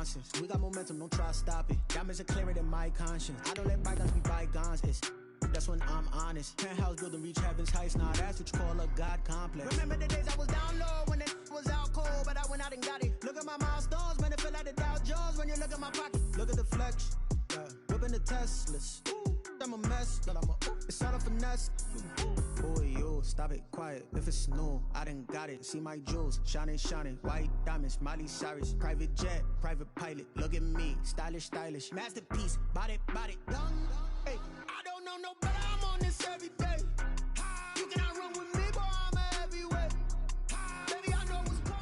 nonsense. We got momentum, don't try to stop it. Diamonds are clearer than my conscience. I don't let bygones be bygones. That's when I'm honest. Penthouse building, reach heaven's heights. Nah, that's what you call a God complex. Remember the days I was down low when it was out cold, but I went out and got it. Look at my milestones, man, it feel like the Dow Jones when you look at my pocket. Look at the flex, yeah. Whipping the Teslas. Ooh, I'm a mess, but it's all a finesse. Boy, you stop it, quiet. If it's new, I done got it. See my jewels, shining, shining. White diamonds, Miley Cyrus. Private jet, private pilot. Look at me, stylish, stylish. Masterpiece, body, young. Hey, I don't know no better. I'm on this every day. You cannot run with me, boy. I'm a heavyweight. Baby, I know what's coming.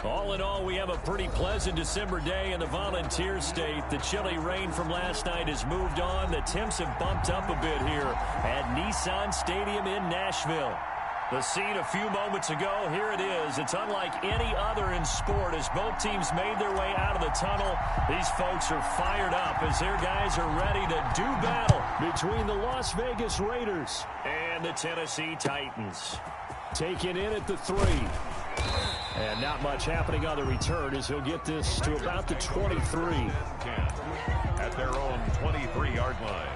All in all, we have a pretty pleasant December day in the Volunteer State. The chilly rain from last night has moved on. The temps have bumped up a bit here at Nissan Stadium in Nashville. The scene a few moments ago, here it is. It's unlike any other in sport as both teams made their way out of the tunnel. These folks are fired up as their guys are ready to do battle between the Las Vegas Raiders and the Tennessee Titans. Taken in at the 3. And not much happening on the return as he'll get this to about the 23. At their own 23-yard line.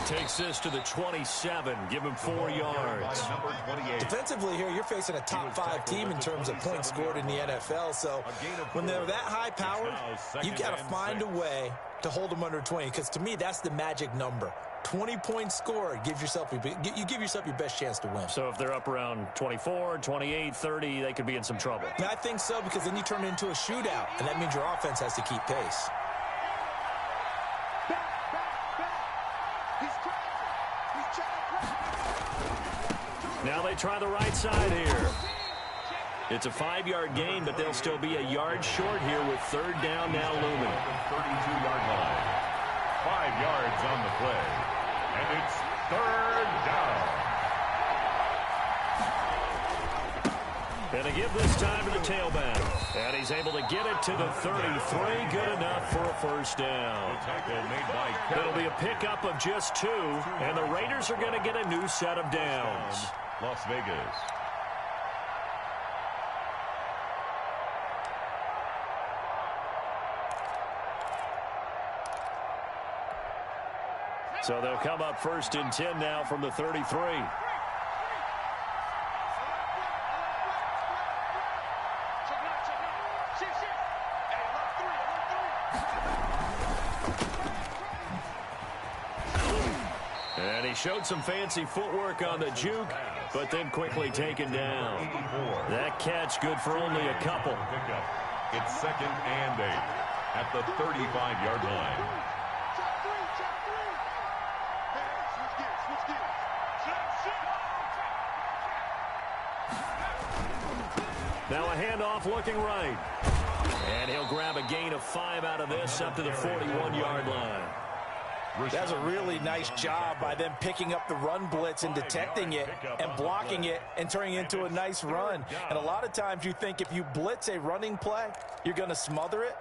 Takes this to the 27. Give him 4 yards. Defensively here, you're facing a top 5 team in terms of points scored in the NFL. So when they're that high-powered, you've got to find a way to hold them under 20. Because to me, that's the magic number. 20 points scored. You give yourself your best chance to win. So if they're up around 24, 28, 30, they could be in some trouble. And I think so, because then you turn it into a shootout, and that means your offense has to keep pace. Now they try the right side here. It's a 5-yard gain, but they'll still be a yard short here with 3rd down now looming. 32-yard line. 5 yards on the play. And it's 3rd down. And to give this time to the tailback. And he's able to get it to the 33. Good enough for a 1st down. It'll be a pickup of just 2. And the Raiders are going to get a new set of downs. Las Vegas. So they'll come up 1st and 10 now from the 33. And he showed some fancy footwork on the juke, but then quickly taken down. That catch good for only a couple. It's 2nd and 8 at the 35-yard line. Now a handoff looking right. And he'll grab a gain of 5 out of this up to the 41-yard line. That's a really nice job by them picking up the run blitz and detecting it and blocking it and turning it into a nice run. And a lot of times you think if you blitz a running play, you're going to smother it.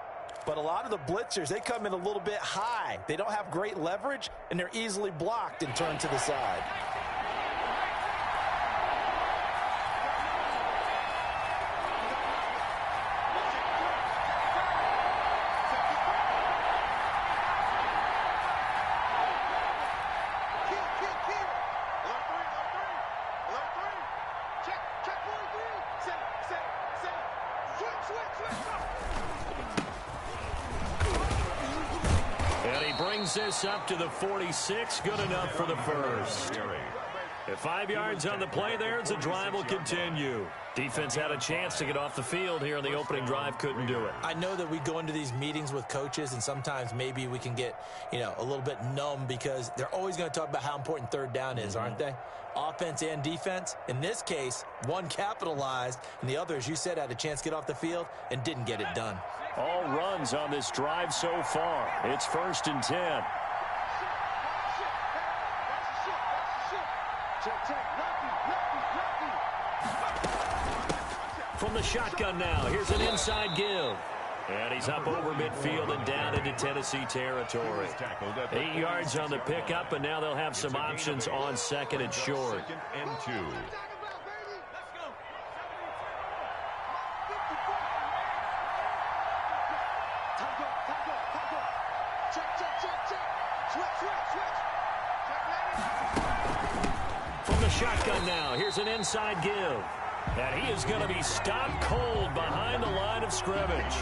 But a lot of the blitzers, they come in a little bit high. They don't have great leverage, and they're easily blocked and turned to the side. And he brings this up to the 46. Good enough for the 1st. At 5 yards on the play there, the drive will continue. Defense had a chance to get off the field here in the opening drive, couldn't do it. I know that we go into these meetings with coaches, and sometimes maybe we can get, a little bit numb because they're always going to talk about how important third down is, aren't they? Offense and defense. In this case, one capitalized, and the other, as you said, had a chance to get off the field and didn't get it done. All runs on this drive so far. It's 1st and 10. From the shotgun now, here's an inside give. And he's up over midfield and down into Tennessee territory. 8 yards on the pickup, and now they'll have some options on 2nd and short. 2nd and 2. From the shotgun now, here's an inside give. And he is going to be stopped cold behind the line of scrimmage.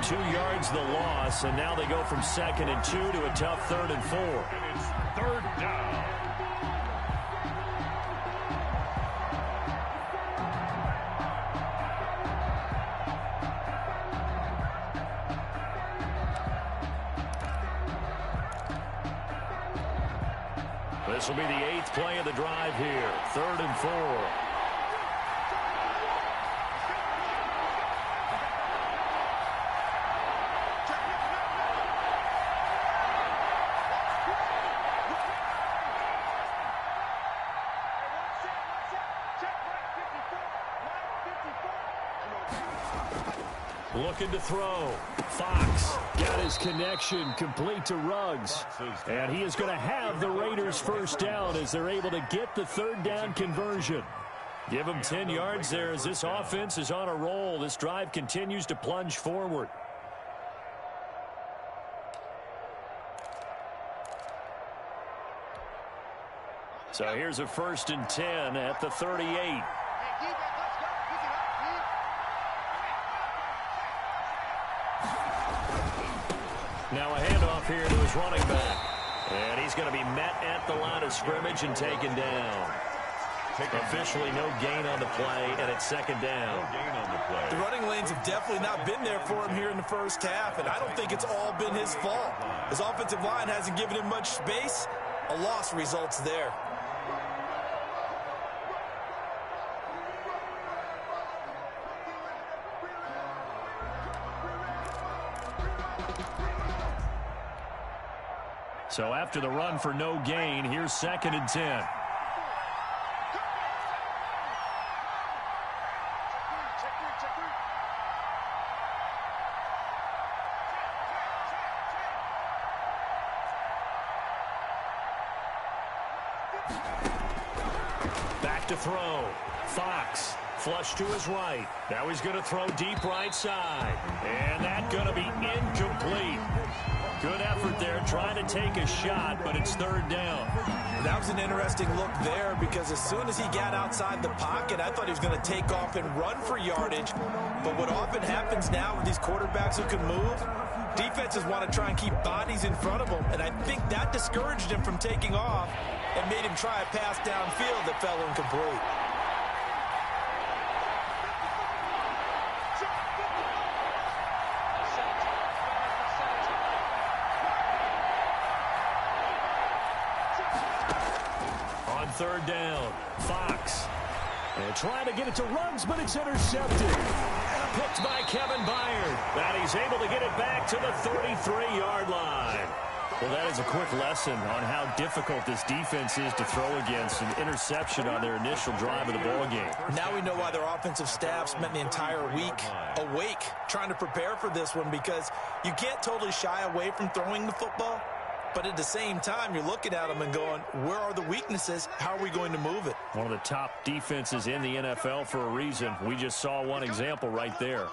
2 yards the loss, and now they go from 2nd and 2 to a tough 3rd and 4. And it's 3rd down. This will be the 8th play of the drive here. 3rd and 4. Looking to throw. Fox got his connection complete to Ruggs. And he is going to have the Raiders first down as they're able to get the 3rd down conversion. Give them 10 yards there as this offense is on a roll. This drive continues to plunge forward. So here's a 1st and 10 at the 38. Now a handoff here to his running back. And he's going to be met at the line of scrimmage and taken down. Officially no gain on the play, and it's 2nd down. No gain on the play. The running lanes have definitely not been there for him here in the first half, and I don't think it's all been his fault. His offensive line hasn't given him much space. A loss results there. So after the run for no gain, here's 2nd and 10. Back to throw. Fox. Flush to his right. Now he's going to throw deep right side. And that's going to be incomplete. Good effort there trying to take a shot, but it's 3rd down. That was an interesting look there because as soon as he got outside the pocket, I thought he was going to take off and run for yardage. But what often happens now with these quarterbacks who can move, defenses want to try and keep bodies in front of them. And I think that discouraged him from taking off and made him try a pass downfield that fell incomplete. On 3rd down, Fox. And trying to get it to Ruggs, but it's intercepted. Picked by Kevin Byard. And he's able to get it back to the 33-yard line. Well, that is a quick lesson on how difficult this defense is to throw against. An interception on their initial drive of the ballgame. Now we know why their offensive staff spent the entire week awake trying to prepare for this one, because you can't totally shy away from throwing the football. But at the same time, you're looking at them and going, where are the weaknesses? How are we going to move it? One of the top defenses in the NFL for a reason. We just saw one example right there.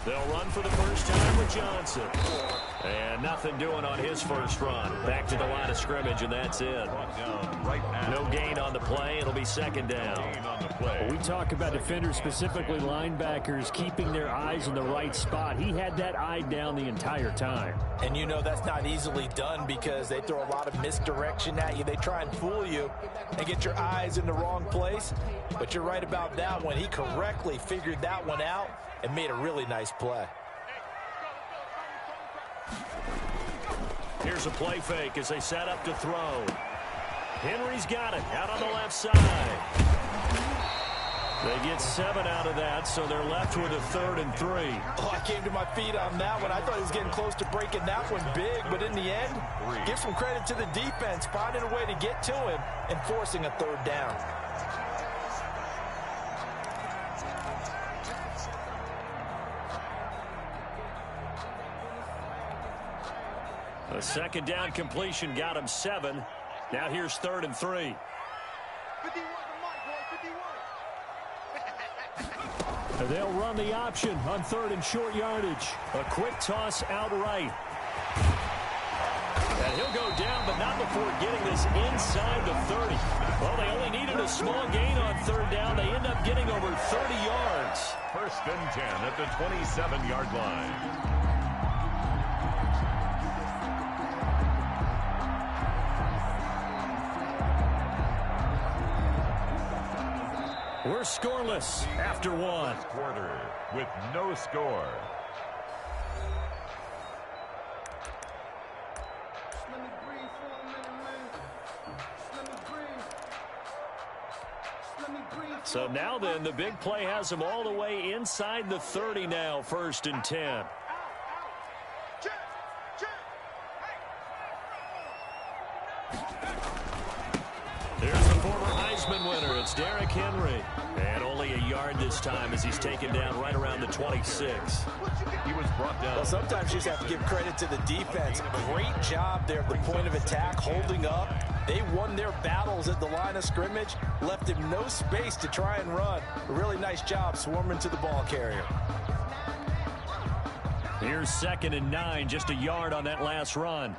They'll run for the first time with Johnson. And nothing doing on his first run. Back to the line of scrimmage, and that's it. No gain on the play. It'll be second down. We talk about defenders, specifically linebackers, keeping their eyes in the right spot. He had that eye down the entire time. And you know that's not easily done because they throw a lot of misdirection at you. They try and fool you and get your eyes in the wrong place. But you're right about that one. He correctly figured that one out and made a really nice play. Here's a play fake as they set up to throw. Henry's got it out on the left side. They get 7 out of that, so they're left with a 3rd and 3. Oh, I came to my feet on that one. I thought he was getting close to breaking that one big, but in the end, give some credit to the defense, finding a way to get to him and forcing a 3rd down. A second down completion got him 7. Now here's 3rd and 3. They'll run the option on 3rd and short yardage. A quick toss outright. And he'll go down, but not before getting this inside the 30. Well, they only needed a small gain on 3rd down. They end up getting over 30 yards. 1st and 10 at the 27-yard line. We're scoreless after 1. Quarter with no score. So now then, the big play has them all the way inside the 30 now, 1st and 10. There's the former Heisman winner. It's Derrick Henry. And only a yard this time as he's taken down right around the 26. He was brought down. Well, sometimes you just have to give credit to the defense. Great job there at the point of attack, holding up. They won their battles at the line of scrimmage, left him no space to try and run. A really nice job swarming to the ball carrier. Here's 2nd and 9, just a yard on that last run.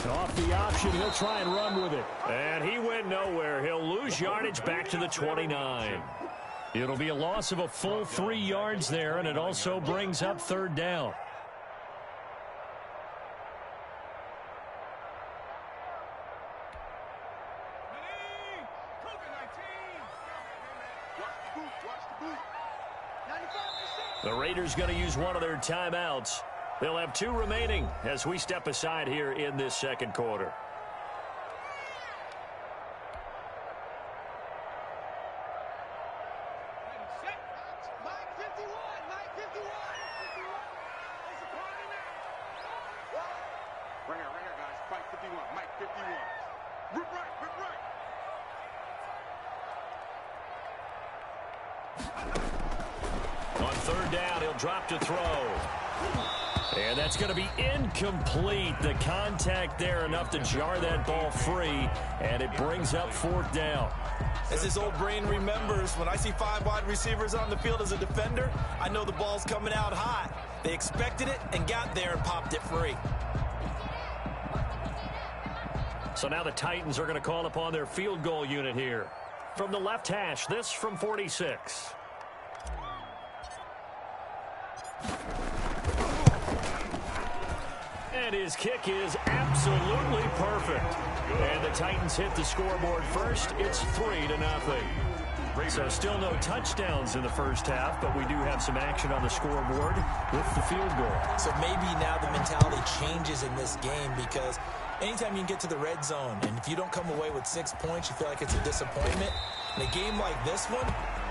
Off the option, he'll try and run with it. And he went nowhere. He'll lose yardage back to the 29. It'll be a loss of a full 3 yards there, and it also brings up 3rd down. The Raiders going to use one of their timeouts. They'll have 2 remaining as we step aside here in this 2nd quarter. On 3rd down, he'll drop to throw. And that's going to be incomplete. The contact there enough to jar that ball free, and it brings up 4th down. As his old brain remembers, when I see 5 wide receivers on the field as a defender, I know the ball's coming out hot. They expected it and got there and popped it free. So now the Titans are going to call upon their field goal unit here. From the left hash, this from 46. And his kick is absolutely perfect. And the Titans hit the scoreboard first. It's 3-0. So still no touchdowns in the first half, but we do have some action on the scoreboard with the field goal. So maybe now the mentality changes in this game because anytime you can get to the red zone, and if you don't come away with 6 points, you feel like it's a disappointment. In a game like this one,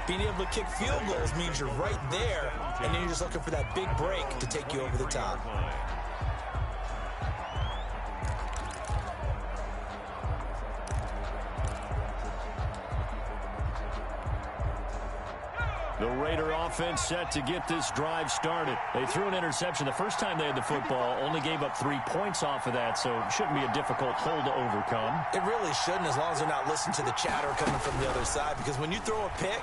being able to kick field goals means you're right there, and then you're just looking for that big break to take you over the top. The Raider offense set to get this drive started. They threw an interception the first time they had the football, only gave up 3 points off of that, so it shouldn't be a difficult hole to overcome. It really shouldn't, as long as they're not listening to the chatter coming from the other side, because when you throw a pick,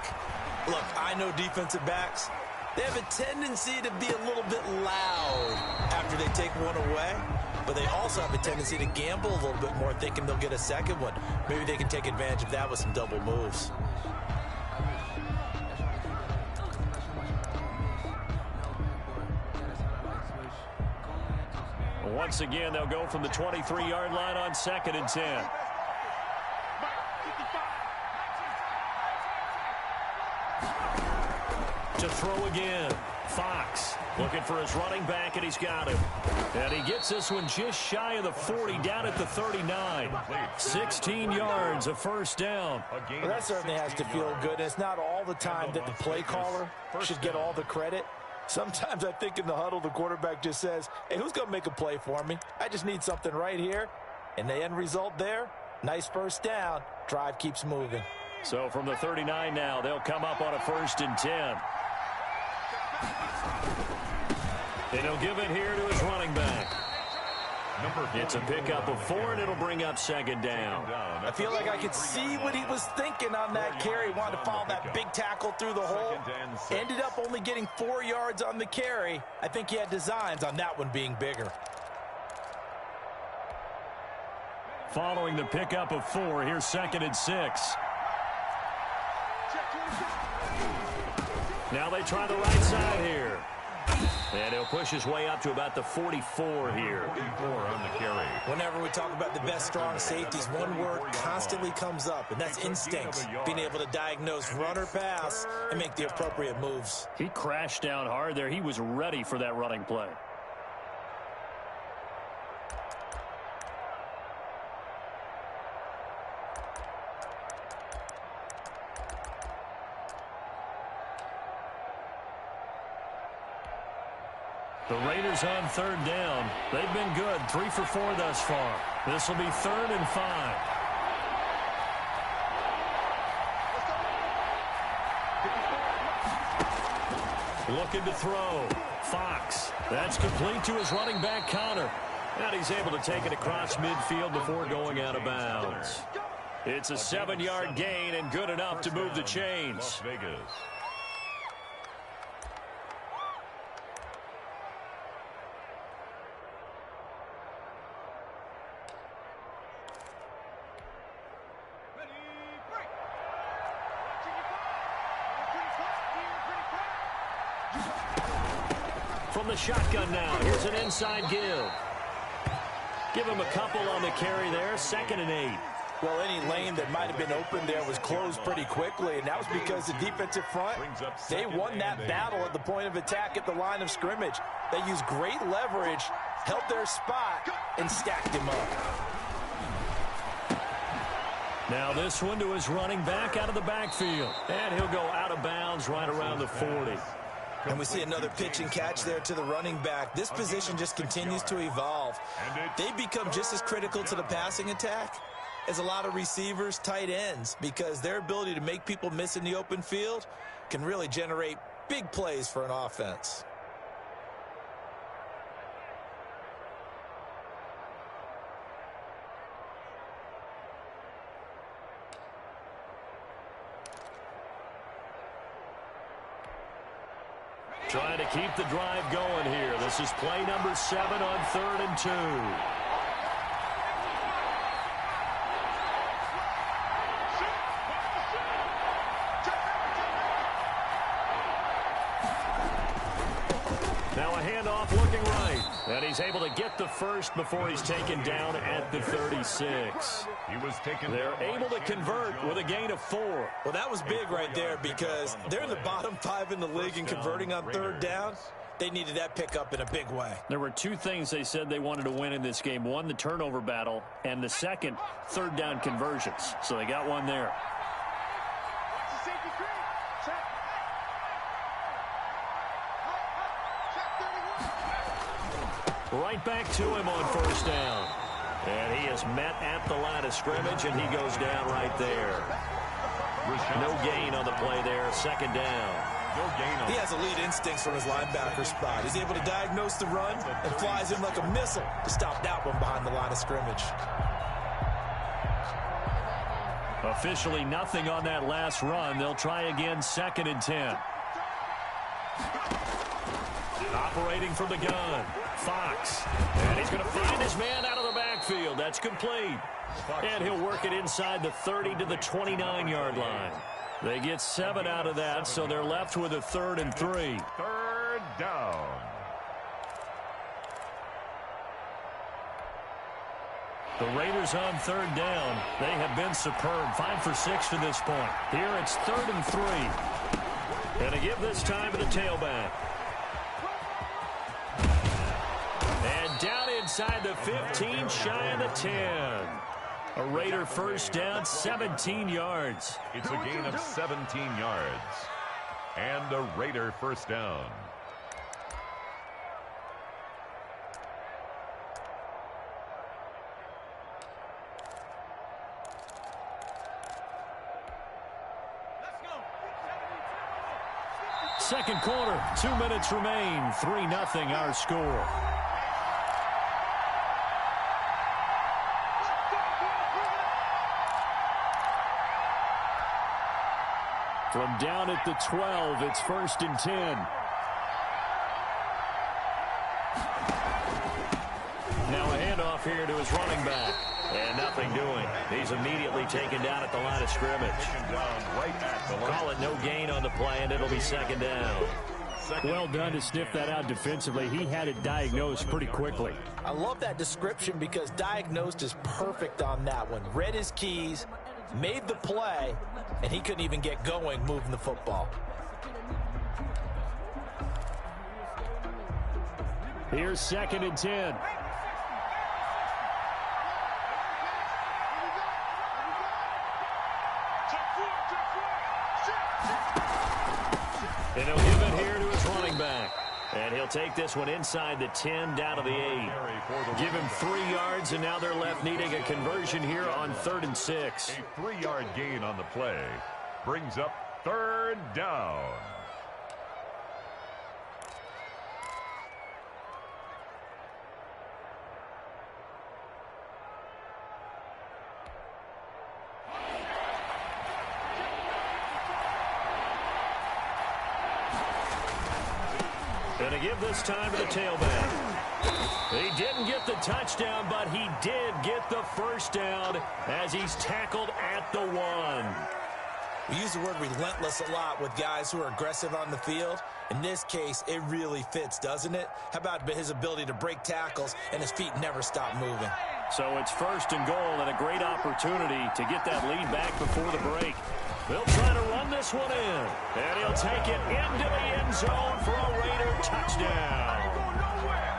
look, I know defensive backs, they have a tendency to be a little bit loud after they take one away, but they also have a tendency to gamble a little bit more, thinking they'll get a second one. Maybe they can take advantage of that with some double moves. Once again, they'll go from the 23-yard line on 2nd and 10. To throw again. Fox looking for his running back, and he's got him. And he gets this one just shy of the 40, down at the 39. 16 yards, a first down. Well, that certainly has to feel good. And it's not all the time that the play caller should get all the credit. Sometimes I think in the huddle, the quarterback just says, hey, who's going to make a play for me? I just need something right here. And the end result there, nice first down. Drive keeps moving. So from the 39 now, they'll come up on a 1st and 10. And he'll give it here to his running back. It's a pickup of 4, and it'll bring up 2nd down. I feel like I could see what he was thinking on that carry. Wanted to follow that big tackle through the hole. Ended up only getting 4 yards on the carry. I think he had designs on that one being bigger. Following the pickup of 4, here's 2nd and 6. Now they try the right side here. And he'll push his way up to about the 44 here. 44 on the carry. Whenever we talk about the best strong safeties, one word constantly comes up, and that's instinct. Being able to diagnose run or pass and make the appropriate moves. He crashed down hard there. He was ready for that running play. The Raiders on 3rd down. They've been good, 3 for 4 thus far. This will be 3rd and 5. Looking to throw. Fox. That's complete to his running back, Connor. And he's able to take it across midfield before going out of bounds. It's a 7-yard gain and good enough to move the chains. Las Vegas. From the shotgun now, here's an inside give. Give him a couple on the carry there, 2nd and 8. Well, any lane that might have been open there was closed pretty quickly, and that was because the defensive front, they won that battle at the point of attack at the line of scrimmage. They used great leverage, held their spot, and stacked him up. Now this one to his running back out of the backfield. And he'll go out of bounds right around the 40. And we see another pitch and catch there to the running back. This position just continues to evolve. They become just as critical to the passing attack as a lot of receivers, tight ends, because their ability to make people miss in the open field can really generate big plays for an offense. Trying to keep the drive going here. This is play number 7 on 3rd and 2. Now a handoff looking right. And he's able to get the first before he's taken down at the 36. They're able to convert with a gain of 4. Well, that was big right there because they're in the bottom 5 in the league and converting on 3rd down. They needed that pickup in a big way. There were 2 things they said they wanted to win in this game. One, the turnover battle, and the second, 3rd down conversions. So they got one there. Right back to him on 1st down. And he is met at the line of scrimmage, and he goes down right there. No gain on the play there, 2nd down. He has elite instincts from his linebacker spot. He's able to diagnose the run and flies in like a missile to stop that one behind the line of scrimmage. Officially nothing on that last run. They'll try again, 2nd and 10. Operating from the gun, Fox. And he's going to find his man out of the backfield. That's complete. And he'll work it inside the 30 to the 29-yard line. They get 7 out of that, so they're left with a 3rd and 3. 3rd down. The Raiders on 3rd down. They have been superb. 5 for 6 to this point. Here it's 3rd and 3. And to give this time to the tailback. And down inside the 15, shy of the 10. A Raider first down, 17 yards. It's a gain of 17 yards. And a Raider first down. Second quarter, 2 minutes remain. 3-0 our score. From down at the 12, it's 1st and 10. Now a handoff here to his running back. And nothing doing. He's immediately taken down at the line of scrimmage. Call it no gain on the play, and it'll be 2nd down. Well done to sniff that out defensively. He had it diagnosed pretty quickly. I love that description because diagnosed is perfect on that one. Read his keys, made the play, and he couldn't even get going moving the football. Here's 2nd and 10. And he'll give it here to his running back. And he'll take this one inside the 10, down to the 8. Give him 3 yards, and now they're left needing a conversion here on 3rd and 6. A 3-yard gain on the play brings up 3rd down. Going to give this time to the tailback. He didn't get the touchdown, but he did get the first down as he's tackled at the 1. We use the word relentless a lot with guys who are aggressive on the field. In this case, it really fits, doesn't it? How about his ability to break tackles and his feet never stop moving? So it's 1st and goal and a great opportunity to get that lead back before the break. They'll try to run this one in, and he'll take it into the end zone for a Raider touchdown.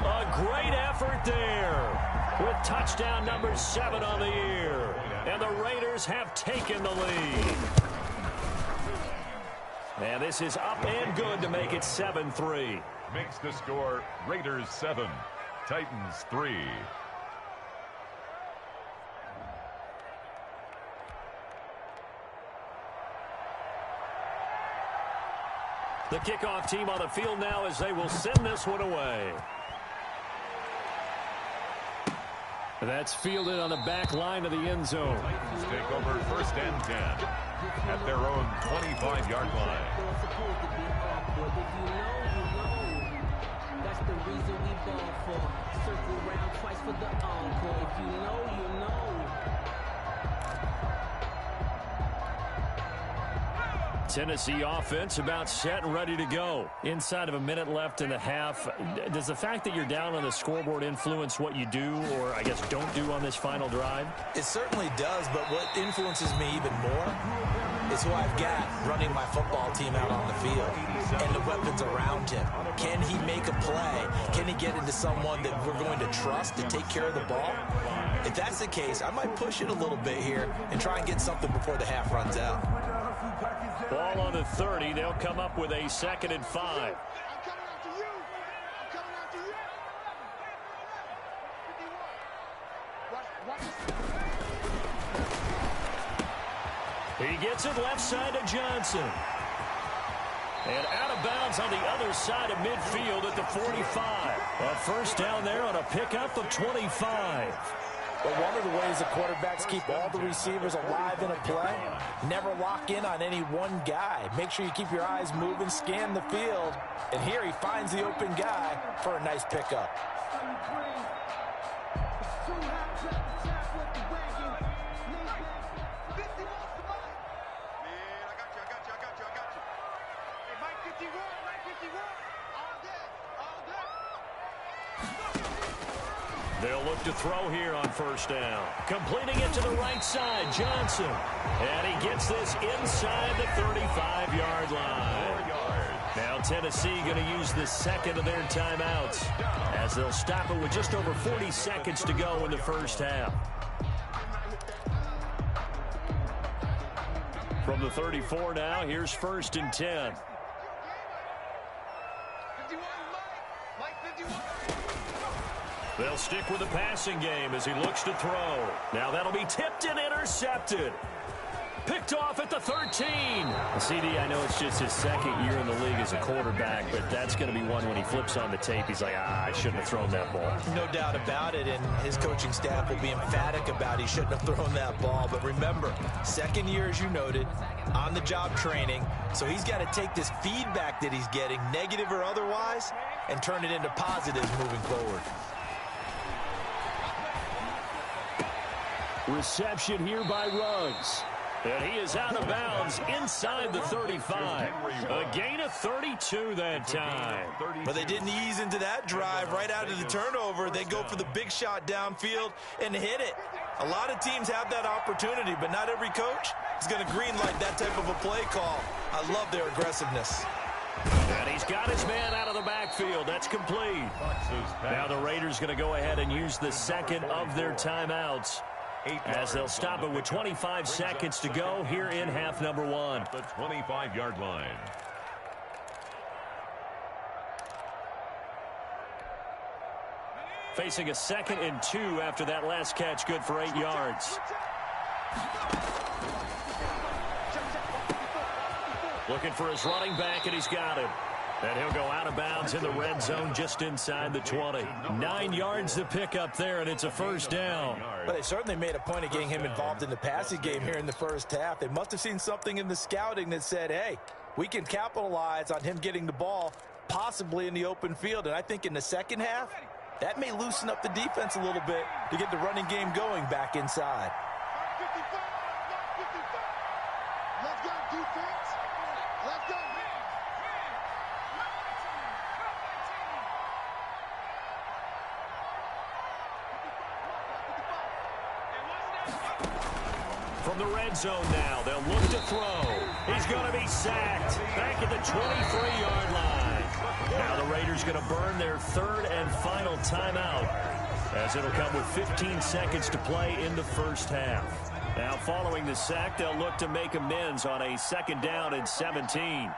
A great effort there with touchdown number 7 on the year. And the Raiders have taken the lead. And this is up and good to make it 7-3. Makes the score Raiders 7, Titans 3. The kickoff team on the field now as they will send this one away. That's fielded on the back line of the end zone. Titans take over 1st and 10 at their own 25-yard line. That's the reason we ball for. Circle round twice for the encore. If you know, you know. Tennessee offense about set and ready to go. Inside of a minute left in the half. Does the fact that you're down on the scoreboard influence what you do, or I guess don't do on this final drive? It certainly does, but what influences me even more is who I've got running my football team out on the field and the weapons around him. Can he make a play? Can he get into someone that we're going to trust to take care of the ball? If that's the case, I might push it a little bit here and try and get something before the half runs out. Ball on the 30. They'll come up with a 2nd and 5. He gets it left side to Johnson. And out of bounds on the other side of midfield at the 45. A first down there on a pickup of 25. But one of the ways the quarterbacks keep all the receivers alive in a play, never lock in on any one guy. Make sure you keep your eyes moving, scan the field. And here he finds the open guy for a nice pickup. They'll look to throw here on first down. Completing it to the right side, Johnson. And he gets this inside the 35-yard line. Now Tennessee going to use the second of their timeouts as they'll stop it with just over 40 seconds to go in the first half. From the 34 now, here's 1st and 10. They'll stick with the passing game as he looks to throw. Now that'll be tipped and intercepted. Picked off at the 13. CD, I know it's just his second year in the league as a quarterback, but that's going to be one when he flips on the tape. He's like, I shouldn't have thrown that ball. No doubt about it, and his coaching staff will be emphatic about he shouldn't have thrown that ball. But remember, second year, as you noted, on-the-job training, so he's got to take this feedback that he's getting, negative or otherwise, and turn it into positives moving forward. Reception here by Ruggs. And he is out of bounds inside the 35. A gain of 32 that time. But they didn't ease into that drive right out of the turnover. They go for the big shot downfield and hit it. A lot of teams have that opportunity, but not every coach is going to greenlight that type of a play call. I love their aggressiveness. And he's got his man out of the backfield. That's complete. Now the Raiders going to go ahead and use the second of their timeouts, as they'll stop it with 25 seconds to go here in half number one. The 25-yard line. Facing a 2nd and 2 after that last catch, good for 8 yards. Looking for his running back, and he's got him. And he'll go out of bounds in the red zone just inside the 20. 9 yards to pick up there, and it's a first down. But they certainly made a point of getting him involved in the passing game here in the first half. They must have seen something in the scouting that said, hey, we can capitalize on him getting the ball possibly in the open field. And I think in the second half, that may loosen up the defense a little bit to get the running game going back inside. Let's go, defense. Let's go. From the red zone now, they'll look to throw. He's going to be sacked back at the 23-yard line. Now the Raiders going to burn their 3rd and final timeout, as it'll come with 15 seconds to play in the first half. Now following the sack, they'll look to make amends on a 2nd down and 17.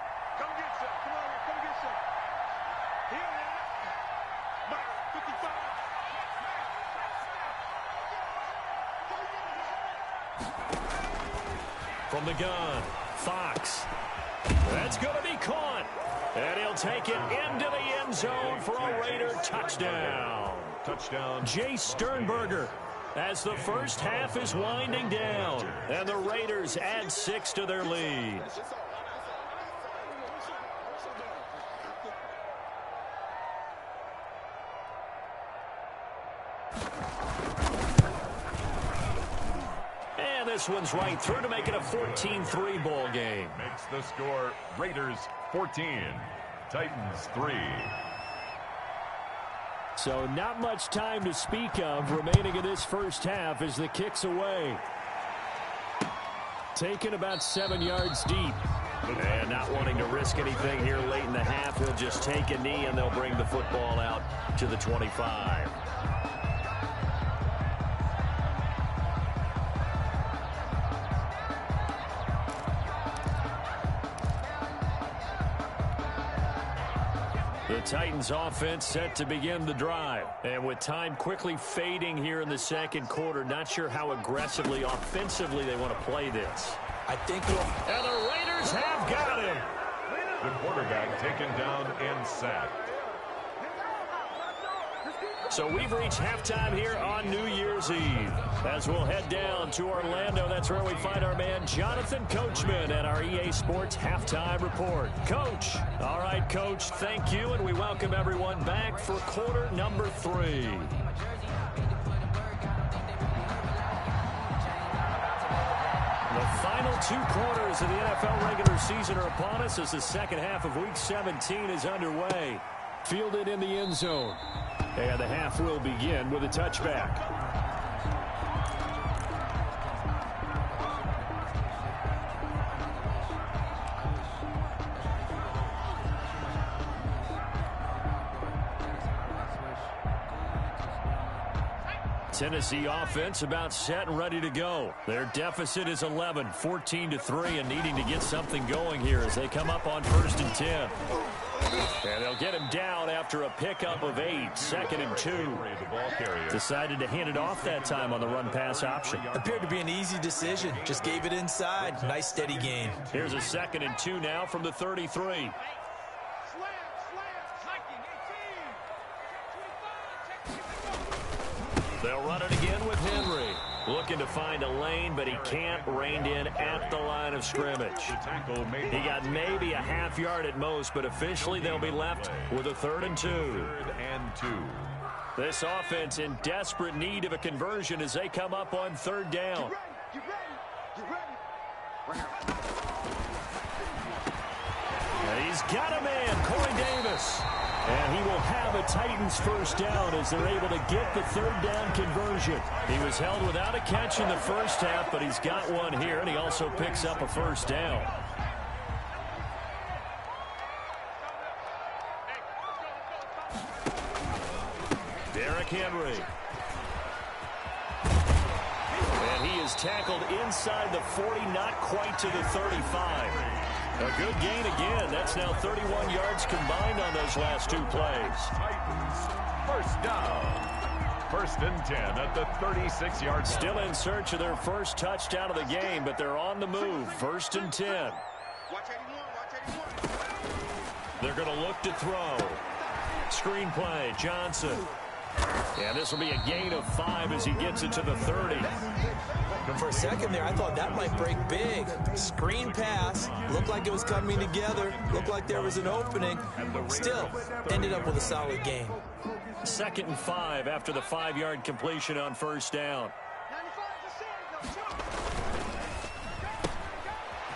From the gun, Fox. That's going to be caught. And he'll take it into the end zone for a Raider touchdown. Jay Sternberger, as the first half is winding down. And the Raiders add 6 to their lead. This one's right through to make it a 14-3 ball game. Makes the score Raiders 14, Titans 3. So not much time to speak of remaining in this first half as the kick's away. Taken about 7 yards deep. And not wanting to risk anything here late in the half, he'll just take a knee and they'll bring the football out to the 25. The Titans offense set to begin the drive. And with time quickly fading here in the second quarter, not sure how aggressively, offensively they want to play this. I think and the Raiders have got him. The quarterback taken down and sacked. So we've reached halftime here on New Year's Eve. As we'll head down to Orlando, that's where we find our man Jonathan Coachman at our EA Sports Halftime Report. Coach. All right, Coach, thank you, and we welcome everyone back for quarter number 3. The final 2 quarters of the NFL regular season are upon us as the second half of Week 17 is underway. Fielded in the end zone. And the half will begin with a touchback. Tennessee offense about set and ready to go. Their deficit is 11, 14-3, and needing to get something going here as they come up on 1st and 10. And they'll get him down after a pickup of 8, 2nd and 2. Decided to hand it off that time on the run-pass option. Appeared to be an easy decision. Just gave it inside. Nice, steady gain. Here's a 2nd and 2 now from the 33. They'll run it again with Henry. Looking to find a lane, but he can't. Reined in at the line of scrimmage. He got maybe a half yard at most, but officially they'll be left with a 3rd and 2. This offense in desperate need of a conversion as they come up on 3rd down. And he's got a man, Corey Davis. And he will have a Titans 1st down as they're able to get the 3rd down conversion. He was held without a catch in the first half, but he's got one here, and he also picks up a 1st down. Derrick Henry. And he is tackled inside the 40, not quite to the 35. A good gain again. That's now 31 yards combined on those last 2 plays. Titans, 1st down. 1st and 10 at the 36-yard line. Still in search of their first touchdown of the game, but they're on the move. 1st and 10. They're going to look to throw. Screen play, Johnson. And this will be a gain of 5 as he gets it to the 30. For a second there, I thought that might break big. Screen pass. Looked like it was coming together. Looked like there was an opening. Still, ended up with a solid gain. 2nd and 5 after the 5-yard completion on 1st down.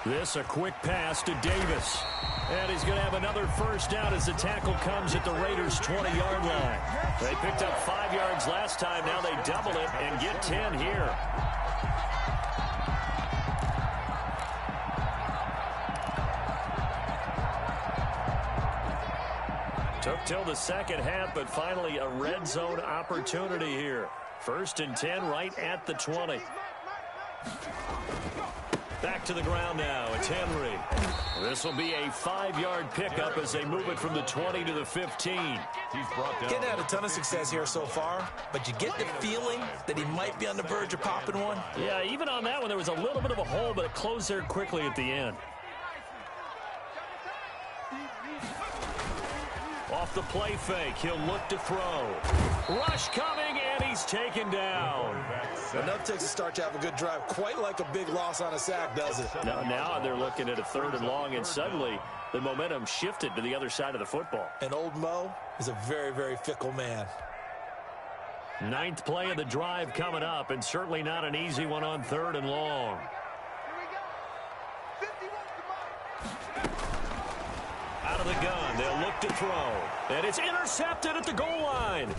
This a quick pass to Davis. And he's going to have another 1st down as the tackle comes at the Raiders' 20-yard line. They picked up 5 yards last time. Now they double it and get 10 here. Took till the second half, but finally a red zone opportunity here. 1st and 10 right at the 20. Back to the ground now. It's Henry. This will be a 5-yard pickup as they move it from the 20 to the 15. He's brought down. Getting had a ton of success here so far, but you get the feeling that he might be on the verge of popping one. Yeah, even on that one, there was a little bit of a hole, but it closed there quickly at the end. Off the play fake, he'll look to throw. Rush coming, and he's taken down. Enough takes a start to have a good drive. Quite like a big loss on a sack, does it? Now they're looking at a 3rd and long, and suddenly the momentum shifted to the other side of the football. And old Mo is a very, very fickle man. 9th play of the drive coming up, and certainly not an easy one on 3rd and long. Out of the gun, they'll look to throw. And it's intercepted at the goal line.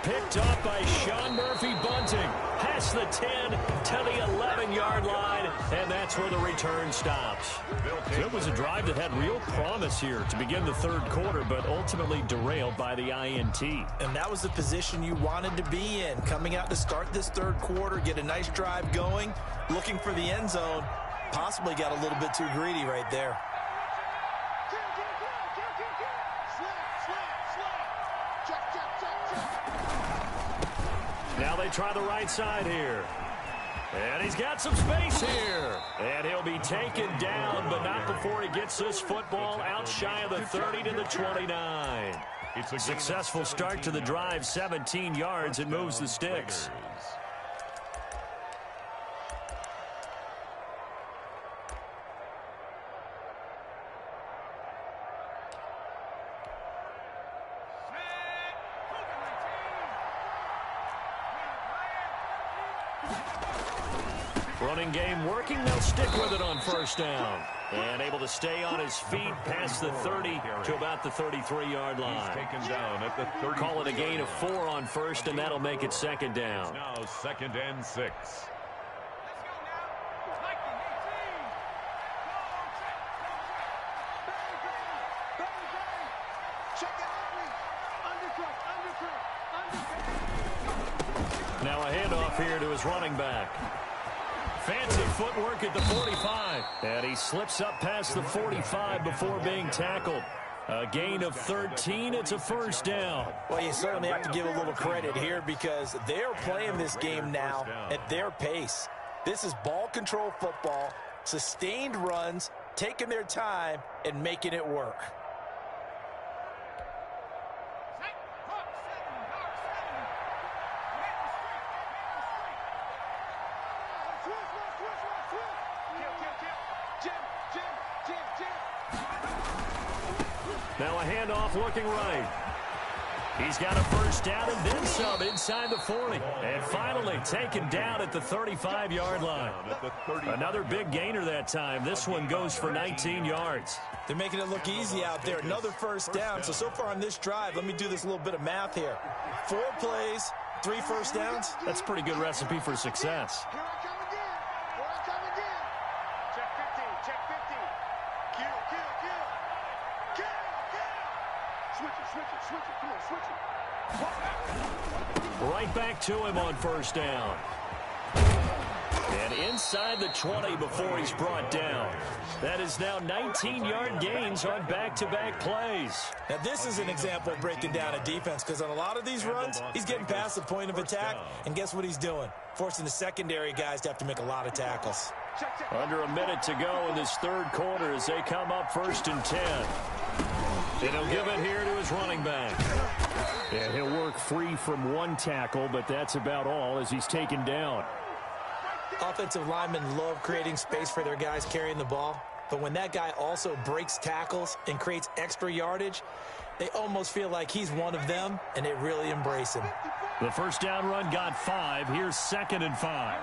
Picked up by Sean Murphy-Bunting. Past the 10 to the 11-yard line, and that's where the return stops. It was a drive that had real promise here to begin the 3rd quarter, but ultimately derailed by the INT. And that was the position you wanted to be in. Coming out to start this 3rd quarter, get a nice drive going, looking for the end zone. Possibly got a little bit too greedy right there. Now they try the right side here. And he's got some space here. And he'll be taken down, but not before he gets this football out shy of the 30 to the 29. It's a successful start to the drive, 17 yards, and moves the sticks. Running game working. They'll stick with it on first down. And able to stay on his feet past the 30 to about the 33-yard line. Taken down at the 30. Call it a gain of 4 on first, and that'll make it second down. Now 2nd and 6. Now a handoff here to his running back. Fancy footwork at the 45. And he slips up past the 45 before being tackled. A gain of 13. It's a first down. Well, you certainly have to give a little credit here because they're playing this game now at their pace. This is ball control football, sustained runs, taking their time, and making it work. Now a handoff looking right. He's got a first down and then some inside the 40. And finally taken down at the 35-yard line. Another big gainer that time. This one goes for 19 yards. They're making it look easy out there. Another first down. So far on this drive, let me do this little bit of math here. 4 plays, 3 first downs. That's a pretty good recipe for success. Here I come again. Here I come again. Check 50. Check 50. Kill. Switch it. Come on, switch it. Right back to him on first down. And inside the 20 before he's brought down. That is now 19-yard gains on back-to-back plays. Now, this is an example of breaking down a defense because on a lot of these runs, he's getting past the point of attack, and guess what he's doing? Forcing the secondary guys to have to make a lot of tackles. Under a minute to go in this third quarter as they come up 1st and 10. And he'll give it here to his running back. And he'll work free from 1 tackle, but that's about all as he's taken down. Offensive linemen love creating space for their guys carrying the ball, but when that guy also breaks tackles and creates extra yardage, they almost feel like he's one of them, and they really embrace him. The first down run got 5. Here's 2nd and 5.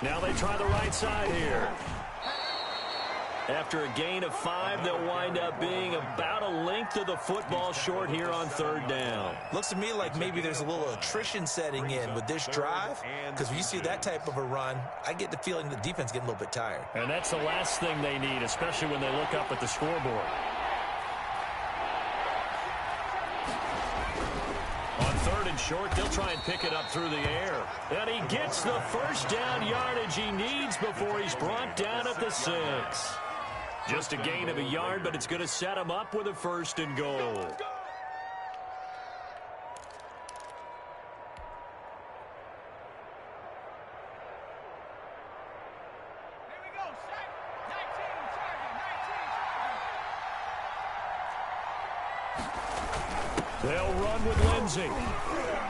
Now they try the right side here. After a gain of 5, they'll wind up being about a length of the football short here on 3rd down. Looks to me like maybe there's a little attrition setting in with this drive, because when you see that type of a run, I get the feeling the defense getting a little bit tired. And that's the last thing they need, especially when they look up at the scoreboard. On 3rd and short, they'll try and pick it up through the air. And he gets the first down yardage he needs before he's brought down at the 6. Just a gain of a yard, but it's going to set him up with a 1st and goal. They'll run with Lindsey.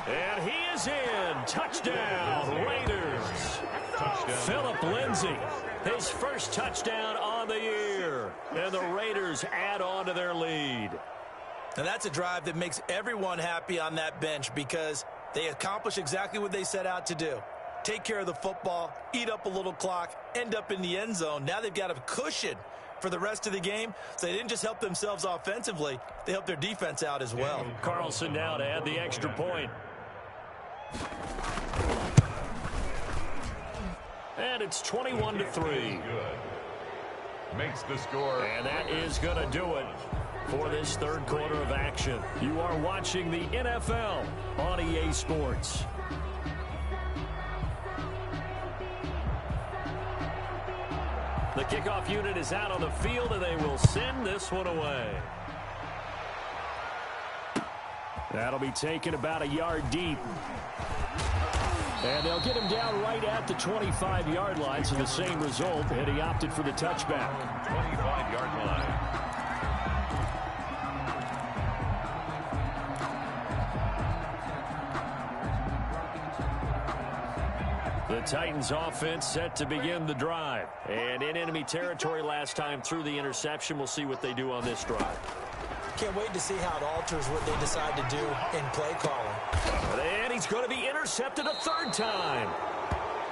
And he is in. Touchdown, Raiders. Phillip Lindsey, his first touchdown on the year. And the Raiders add on to their lead. And that's a drive that makes everyone happy on that bench because they accomplish exactly what they set out to do. Take care of the football, eat up a little clock, end up in the end zone. Now they've got a cushion for the rest of the game. So they didn't just help themselves offensively, they helped their defense out as well. Carlson now to add the extra point. And it's 21-3. Makes the score. And that is going to do it for this third quarter of action. You are watching the NFL on EA Sports. The kickoff unit is out on the field, and they will send this one away. That'll be taken about a yard deep. And they'll get him down right at the 25-yard line, so the same result, and he opted for the touchback. 25-yard line. The Titans offense set to begin the drive. And in enemy territory last time through the interception. We'll see what they do on this drive. Can't wait to see how it alters what they decide to do in play calling. And he's going to be intercepted a third time.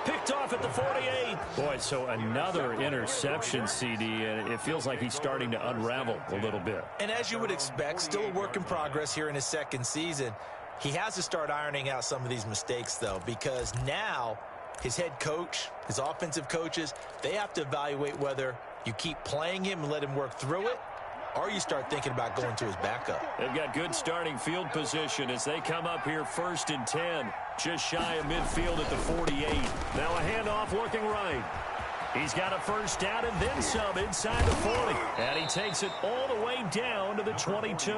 Picked off at the 48. Boy, so another interception, CD, and it feels like he's starting to unravel a little bit. And as you would expect, still a work in progress here in his second season. He has to start ironing out some of these mistakes, though, because now his head coach, his offensive coaches, they have to evaluate whether you keep playing him and let him work through it, or you start thinking about going to his backup. They've got good starting field position as they come up here 1st and 10. Just shy of midfield at the 48. Now a handoff looking right. He's got a first down and then some inside the 40. And he takes it all the way down to the 22.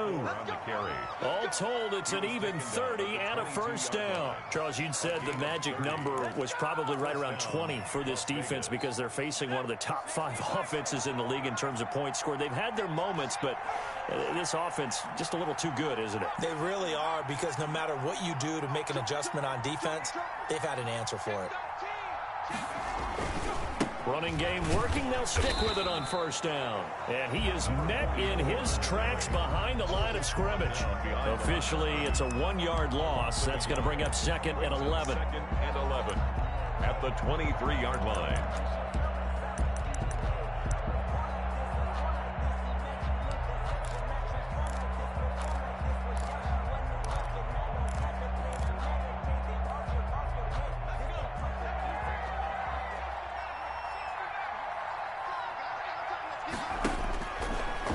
All told, it's an even 30 and a first down. Charles, you'd said the magic number was probably right around 20 for this defense because they're facing one of the top 5 offenses in the league in terms of points scored. They've had their moments, but this offense just a little too good, isn't it? They really are, because no matter what you do to make an adjustment on defense, they've had an answer for it. Running game working. They'll stick with it on first down. And he is met in his tracks behind the line of scrimmage. Officially, it's a 1-yard loss. That's going to bring up 2nd and 11. 2nd and 11 at the 23-yard line.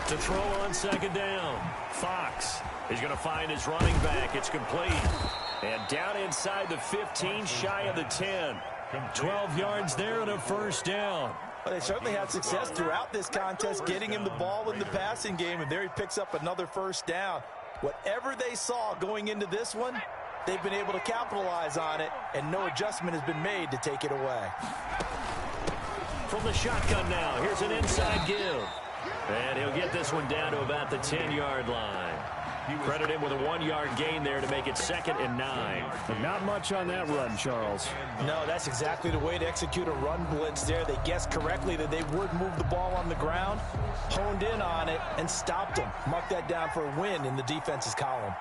To throw on 2nd down. Fox is going to find his running back. It's complete. And down inside the 15, shy of the 10. 12 yards there and a first down. Well, they certainly had success throughout this contest, getting him the ball in the passing game, and there he picks up another first down. Whatever they saw going into this one, they've been able to capitalize on it, and no adjustment has been made to take it away. From the shotgun now, here's an inside give. And he'll get this one down to about the 10-yard line. Credit him with a 1-yard gain there to make it 2nd and 9. Not much on that run, Charles. No, that's exactly the way to execute a run blitz there. They guessed correctly that they would move the ball on the ground, honed in on it, and stopped them. Mark that down for a win in the defense's column.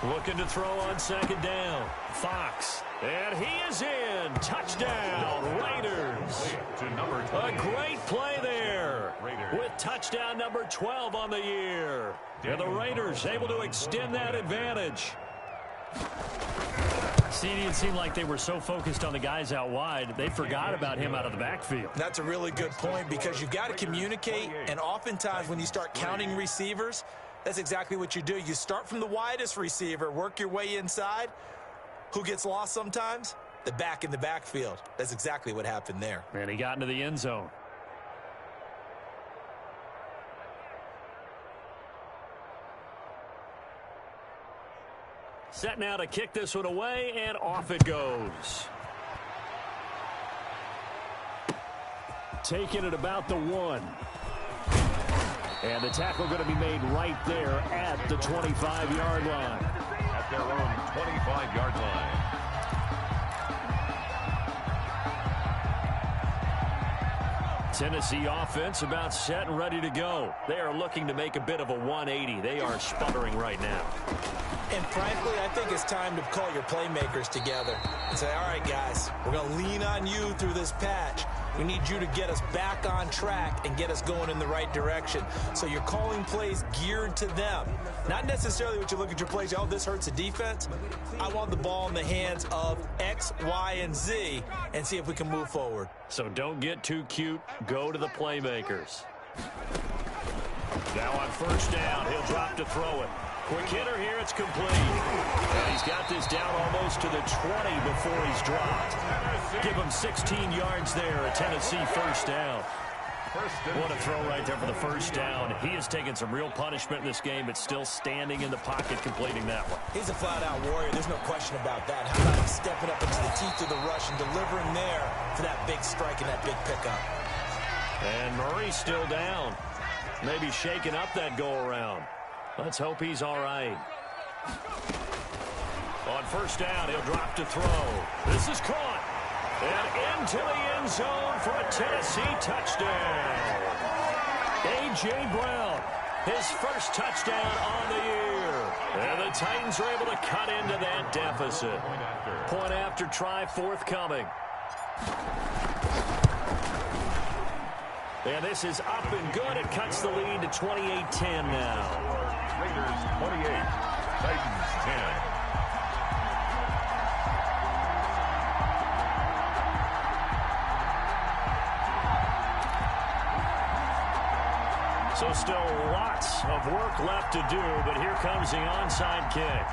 Looking to throw on 2nd down. Fox. And he is in. Touchdown, Raiders. A great play there with touchdown number 12 on the year. And the Raiders able to extend that advantage. CD, it seemed like they were so focused on the guys out wide, they forgot about him out of the backfield. That's a really good point, because you've got to communicate, and oftentimes when you start counting receivers, that's exactly what you do. You start from the widest receiver, work your way inside. Who gets lost sometimes? The back in the backfield. That's exactly what happened there. And he got into the end zone. Set now to kick this one away, and off it goes. Taking it about the 1. And the tackle going to be made right there at the 25-yard line. At their own 25-yard line. Tennessee offense about set and ready to go. They are looking to make a bit of a 180. They are sputtering right now. And frankly, I think it's time to call your playmakers together and say, all right, guys, we're going to lean on you through this patch. We need you to get us back on track and get us going in the right direction. So you're calling plays geared to them. Not necessarily what you look at your plays, oh, this hurts the defense. I want the ball in the hands of X, Y, and Z and see if we can move forward. So don't get too cute. Go to the playmakers. Now on first down, he'll drop to throw it. Quick hitter here, it's complete. And he's got this down almost to the 20 before he's dropped. Give him 16 yards there, a Tennessee first down. What a throw right there for the first down. He has taken some real punishment in this game, but still standing in the pocket completing that one. He's a flat-out warrior. There's no question about that. How about him stepping up into the teeth of the rush and delivering there for that big strike and that big pickup. And Murray's still down. Maybe shaking up that go-around. Let's hope he's all right. On first down, he'll drop to throw. This is caught. And into the end zone for a Tennessee touchdown. A.J. Brown, his first touchdown on the year. And the Titans are able to cut into that deficit. Point after try forthcoming. And this is up and good. It cuts the lead to 28-10 now. Raiders 28, Titans 10. So still lots of work left to do, but here comes the onside kick.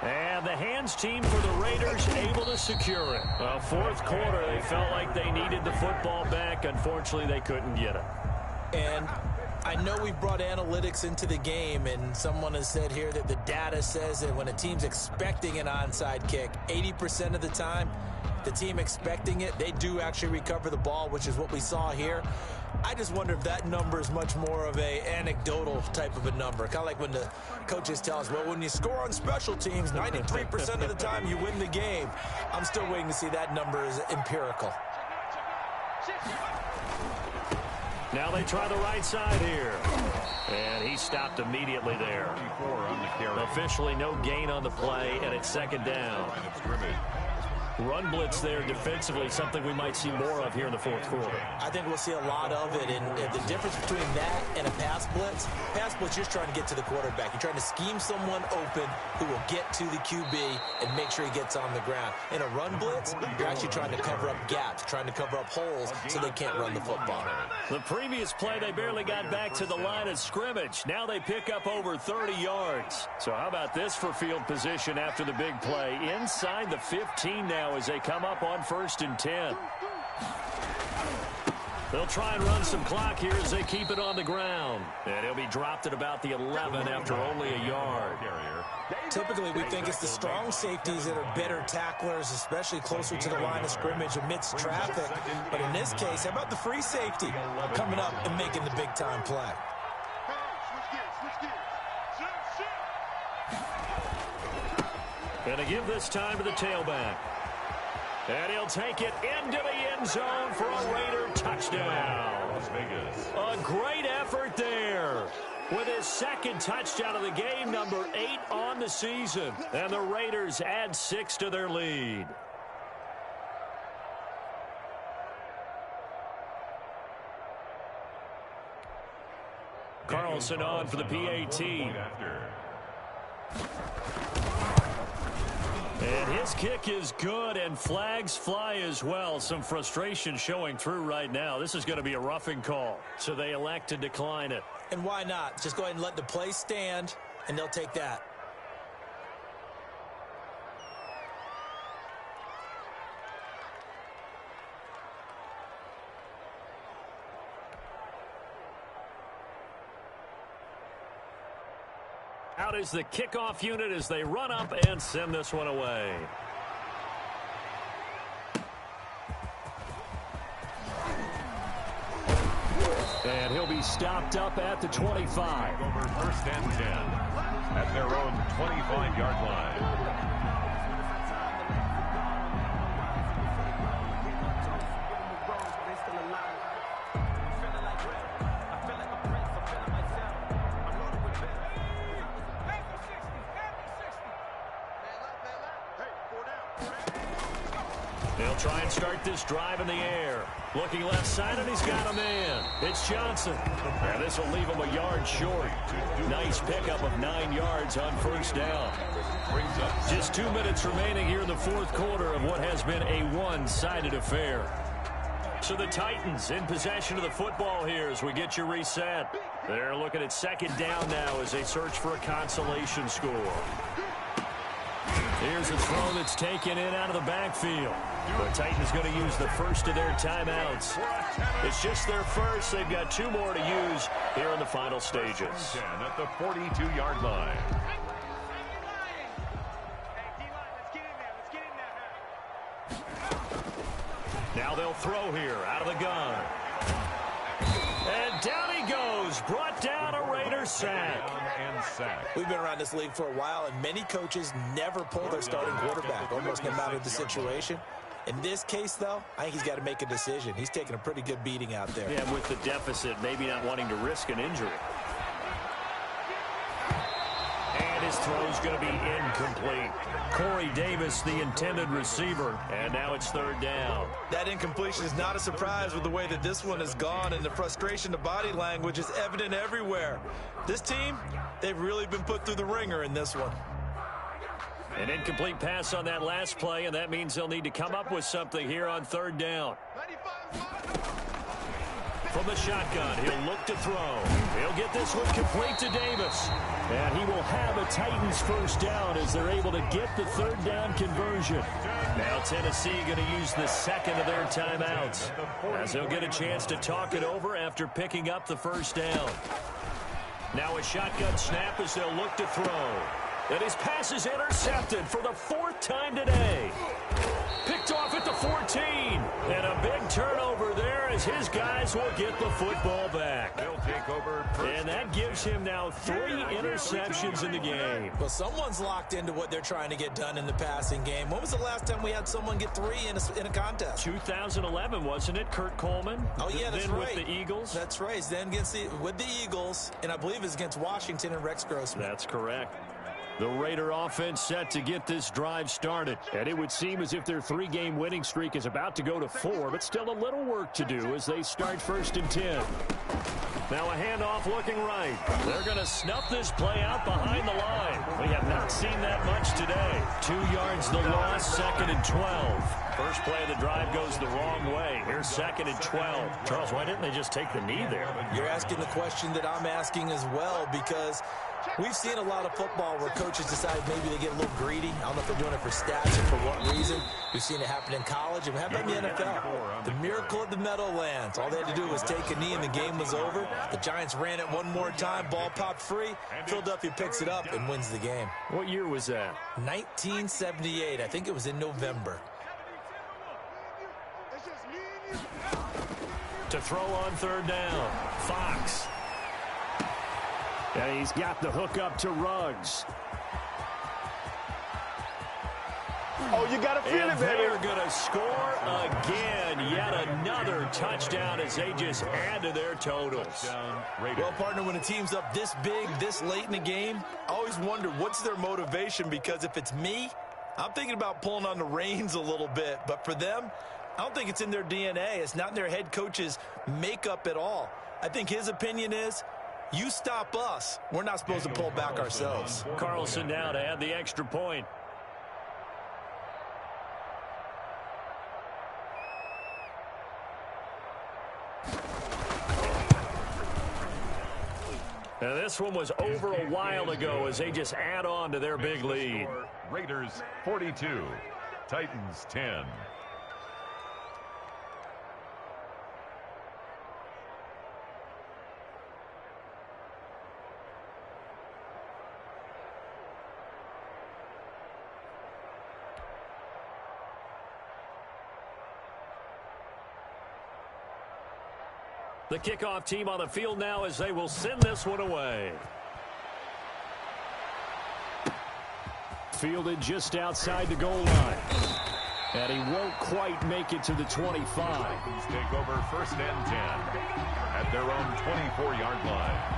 And the hands team for the Raiders able to secure it. Well, fourth quarter, they felt like they needed the football back. Unfortunately, they couldn't get it. And I know we brought analytics into the game, and someone has said here that the data says that when a team's expecting an onside kick, 80% of the time, the team expecting it, they do actually recover the ball, which is what we saw here. I just wonder if that number is much more of a anecdotal type of a number. Kind of like when the coaches tell us, well, when you score on special teams, 93% of the time you win the game. I'm still waiting to see that number is empirical. Now they try the right side here. And he stopped immediately there. Officially no gain on the play, and it's second down. Run blitz there defensively, something we might see more of here in the fourth quarter. I think we'll see a lot of it, and the difference between that and a pass blitz, you're just trying to get to the quarterback. You're trying to scheme someone open who will get to the QB and make sure he gets on the ground. In a run blitz, you're actually trying to cover up gaps, trying to cover up holes so they can't run the football. The previous play, they barely got back to the line of scrimmage. Now they pick up over 30 yards. So how about this for field position after the big play? Inside the 15 now as they come up on 1st and 10. They'll try and run some clock here as they keep it on the ground. And he'll be dropped at about the 11 after only a yard. Typically, we think it's the strong safeties that are better tacklers, especially closer to the line of scrimmage amidst traffic. But in this case, how about the free safety coming up and making the big-time play? And to give this time to the tailback. And he'll take it into the end zone for a Raider touchdown. Las Vegas. A great effort there. With his second touchdown of the game, number 8 on the season. And the Raiders add 6 to their lead. Carlson on for the PAT. And his kick is good, and flags fly as well. Some frustration showing through right now. This is going to be a roughing call, so they elect to decline it. And why not? Just go ahead and let the play stand, and they'll take that. Out is the kickoff unit as they run up and send this one away. And he'll be stopped up at the 25. Over 1st and 10 at their own 25-yard line. They'll try and start this drive in the air. Looking left side, and he's got a man. It's Johnson. And this will leave him a yard short. Nice pickup of 9 yards on 1st down. Just 2 minutes remaining here in the fourth quarter of what has been a one-sided affair. So the Titans in possession of the football here as we get you reset. They're looking at second down now as they search for a consolation score. Here's a throw that's taken in out of the backfield. The Titans going to use the first of their timeouts. It's just their first. They've got 2 more to use here in the final stages. 10 at the 42-yard line. Now they'll throw here out of the gun. And down he goes. Brought down a Raiders sack. We've been around this league for a while, and many coaches never pull their starting quarterback, almost no matter the situation. In this case, though, I think he's got to make a decision. He's taking a pretty good beating out there. Yeah, with the deficit, maybe not wanting to risk an injury. And his throw's going to be incomplete. Corey Davis, the intended receiver, and now it's 3rd down. That incompletion is not a surprise with the way that this one has gone, and the frustration, the body language is evident everywhere. This team, they've really been put through the ringer in this one. An incomplete pass on that last play, and that means they'll need to come up with something here on 3rd down. From the shotgun, he'll look to throw. He'll get this one complete to Davis. And he will have a Titans first down as they're able to get the 3rd down conversion. Now Tennessee going to use the second of their timeouts as they'll get a chance to talk it over after picking up the first down. Now a shotgun snap as they'll look to throw. And his pass is intercepted for the 4th time today. Picked off at the 14. And a big turnover there as his guys will get the football back. They'll take over. And that gives him now 3 interceptions in the game. Well, someone's locked into what they're trying to get done in the passing game. When was the last time we had someone get 3 in a contest? 2011, wasn't it, Kurt Coleman? Oh, yeah, that's then right. With the Eagles? That's right. Then with the Eagles, and I believe it's against Washington and Rex Grossman. That's correct. The Raider offense set to get this drive started. And it would seem as if their 3-game winning streak is about to go to 4, but still a little work to do as they start 1st and 10. Now a handoff looking right. They're going to snuff this play out behind the line. We have not seen that much today. 2 yards the loss, 2nd and 12. First play of the drive goes the wrong way. Here's 2nd and 12. Charles, why didn't they just take the knee there? You're asking the question that I'm asking as well, because we've seen a lot of football where coaches decide maybe they get a little greedy. I don't know if they're doing it for stats or for what reason. We've seen it happen in college and happen in the NFL. The miracle of the Meadowlands. All they had to do was take a knee and the game was over. The Giants ran it one more time. Ball popped free. Philadelphia picks it up and wins the game. What year was that? 1978. I think it was in November. To throw on 3rd down. Fox. And he's got the hook up to Ruggs. Oh, you got to feel it, baby. They're going to score again. Yet another touchdown as they just add to their totals. Well, partner, when a team's up this big, this late in the game, I always wonder what's their motivation, because if it's me, I'm thinking about pulling on the reins a little bit. But for them, I don't think it's in their DNA. It's not in their head coach's makeup at all. I think his opinion is, you stop us, we're not supposed to pull back ourselves. Carlson now to add the extra point. Now this one was over a while ago as they just add on to their big lead. Raiders 42, Titans 10. The kickoff team on the field now as they will send this one away. Fielded just outside the goal line. And he won't quite make it to the 25. Take over 1st and 10 at their own 24-yard line.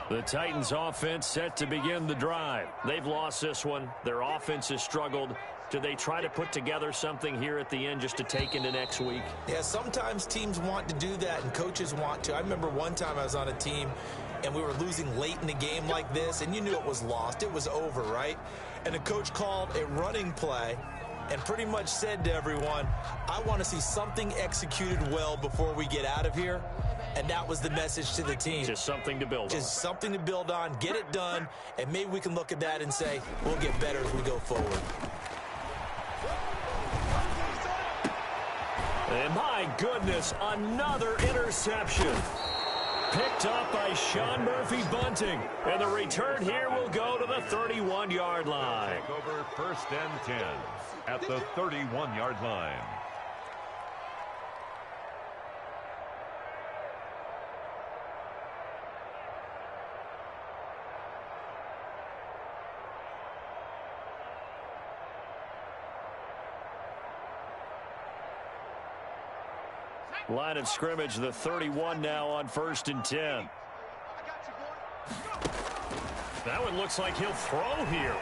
The Titans offense set to begin the drive. They've lost this one. Their offense has struggled. Do they try to put together something here at the end just to take into next week? Yeah, sometimes teams want to do that and coaches want to. I remember one time I was on a team and we were losing late in the game like this, and you knew it was lost. It was over, right? And the coach called a running play and pretty much said to everyone, I want to see something executed well before we get out of here. And that was the message to the team. Just something to build on. Just something to build on, get it done, and maybe we can look at that and say, we'll get better as we go forward. And my goodness, another interception. Picked up by Sean Murphy-Bunting. And the return here will go to the 31-yard line. Take over 1st and 10 at the 31-yard line. Line of scrimmage, the 31 now on 1st and 10. That one looks like he'll throw here.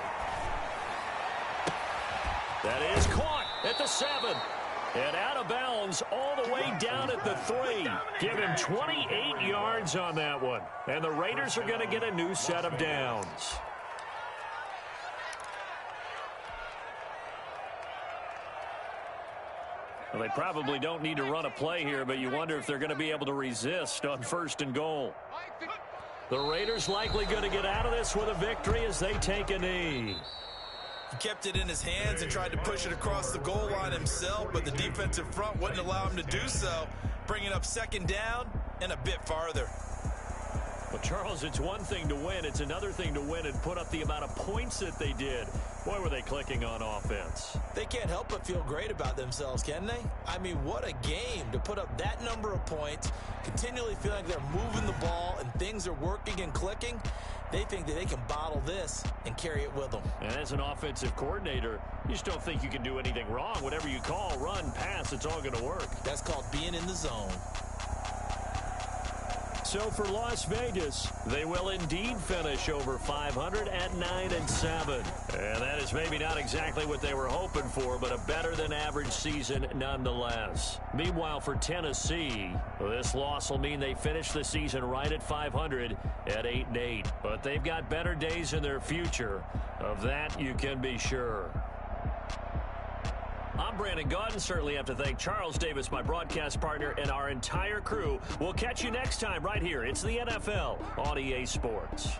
That is caught at the 7. And out of bounds all the way down at the 3. Give him 28 yards on that one. And the Raiders are going to get a new set of downs. Well, they probably don't need to run a play here, but you wonder if they're going to be able to resist on 1st and goal. The Raiders likely going to get out of this with a victory as they take a knee. He kept it in his hands and tried to push it across the goal line himself, but the defensive front wouldn't allow him to do so, bringing up 2nd down and a bit farther. Well, Charles, it's one thing to win. It's another thing to win and put up the amount of points that they did. Boy, were they clicking on offense. They can't help but feel great about themselves, can they? I mean, what a game to put up that number of points, continually feeling like they're moving the ball and things are working and clicking. They think that they can bottle this and carry it with them. And as an offensive coordinator, you just don't think you can do anything wrong. Whatever you call, run, pass, it's all going to work. That's called being in the zone. So for Las Vegas, they will indeed finish over 500 at 9-7. And that is maybe not exactly what they were hoping for, but a better than average season nonetheless. Meanwhile, for Tennessee, this loss will mean they finish the season right at 500 at 8-8. But they've got better days in their future. Of that, you can be sure. I'm Brandon Gaudin. Certainly have to thank Charles Davis, my broadcast partner, and our entire crew. We'll catch you next time right here. It's the NFL on EA Sports.